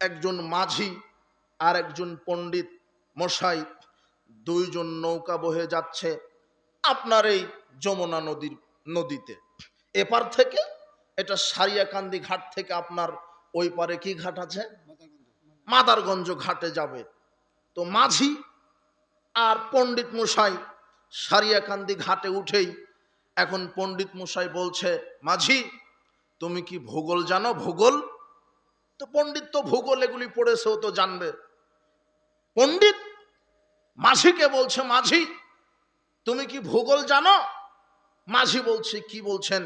একজন মাঝি আর একজন পণ্ডিত মশাই দুইজন নৌকা বহে যাচ্ছে আপনার এই যমুনা নদীতে। এপার থেকে এটা সারিয়াকান্দি ঘাট থেকে আপনার ওই পারে কি ঘাট আছে, মাদারগঞ্জ ঘাটে যাবে। তো মাঝি আর পণ্ডিত মশাই সারিয়াকান্দি ঘাটে উঠেই এখন পণ্ডিত মশাই বলছে, মাঝি তুমি কি ভূগোল জানো? ভূগোল তো পণ্ডিত তো ভূগোল এগুলি পড়েছে, ও তো জানবে। পণ্ডিত মাঝিকে বলছে, মাঝি তুমি কি ভূগোল জানো? মাঝি বলছে, কি বলছেন?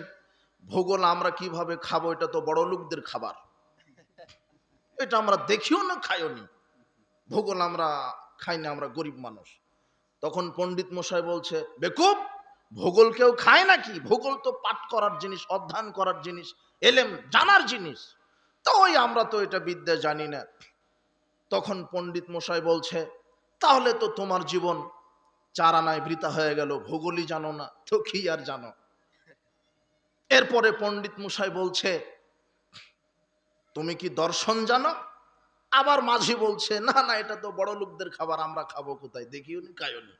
ভূগোল আমরা কিভাবে খাবো? এটা তো বড় লোকদের খাবার, এটা আমরা দেখিও না খাইও নি, ভূগোল আমরা খাই না, আমরা গরিব মানুষ। তখন পণ্ডিত মশাই বলছে, বেকুব, ভূগোল কেউ খায় নাকি? ভূগোল তো পাঠ করার জিনিস, অধ্যয়ন করার জিনিস, এলেম জানার জিনিস, তো ওই আমরা তো এটা বিদ্যা জানি না। তখন পণ্ডিত মশাই বলছে, তাহলে তো তোমার জীবন 4 আনায় বৃথা হয়ে গেল, ভূগোলই জানো না তো কি আর জানো। এরপরে পণ্ডিত মশাই বলছে, তুমি কি দর্শন জানো? আবার মাঝি বলছে, না না, এটা তো বড় লোকদের খাবার, আমরা খাবো কোথায়, দেখিও নি খাইও নি।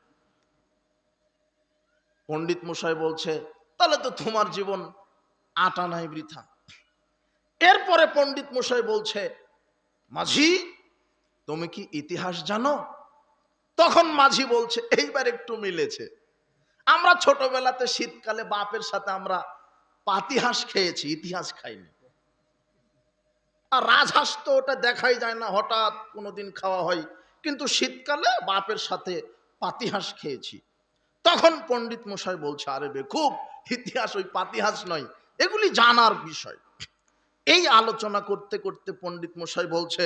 পণ্ডিত মশাই বলছে, তাহলে তো তোমার জীবন 8 আনায় বৃথা। এরপরে পণ্ডিত মশাই বলছে, মাঝি তুমি কি ইতিহাস জানো? তখন মাঝি বলছে, এইবার একটু মিলেছে, আমরা ছোটবেলাতে শীতকালে বাপের সাথে আমরা পাতিহাঁস খেয়েছি, ইতিহাস খাইনি। আর রাজহাঁস তো ওটা দেখাই যায় না, হঠাৎ কোনোদিন খাওয়া হয়, কিন্তু শীতকালে বাপের সাথে পাতিহাঁস খেয়েছি। তখন পণ্ডিত মশাই বলছে, আরে বেকুব, ইতিহাস ওই পাতিহাঁস নয়, এগুলি জানার বিষয়। এই আলোচনা করতে করতে পণ্ডিত মশাই বলছে,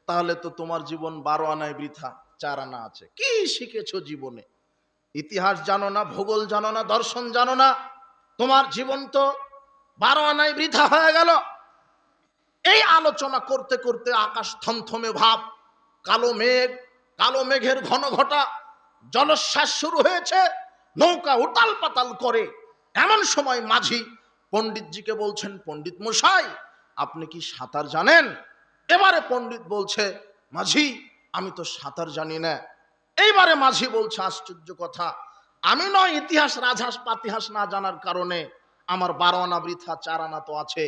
তাহলে তো তোমার জীবন 12 আনায় বৃথা, 4 আনা আছে। কি শিখেছো জীবনে? ইতিহাস জানো না, ভূগোল জানো না, দর্শন জানো না, তোমার জীবন তো 12 আনায় বৃথা হয়ে গেল। এই আলোচনা করতে করতে আকাশ থমথমে ভাব, কালো মেঘ, কালো মেঘের ঘন ঘটা, জলোচ্ছ্বাস শুরু হয়েছে, নৌকা উতাল পাতাল করে। এমন সময় মাঝি পণ্ডিতজিকে বলছেন, পণ্ডিত মশাই আপনি কি সাঁতার জানেন? এবারে পণ্ডিত বলছে, মাঝি আমি তো সাঁতার জানি না। এইবারে মাঝি বলছে, আশ্চর্য কথা, আমি নয় ইতিহাস রাজহাঁস পাতিহাঁস না জানার কারণে আমার 12 আনা বৃথা, 4 আনা তো আছে,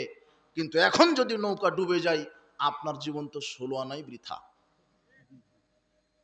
কিন্তু এখন যদি নৌকা ডুবে যায় আপনার জীবন তো 16 আনাই বৃথা।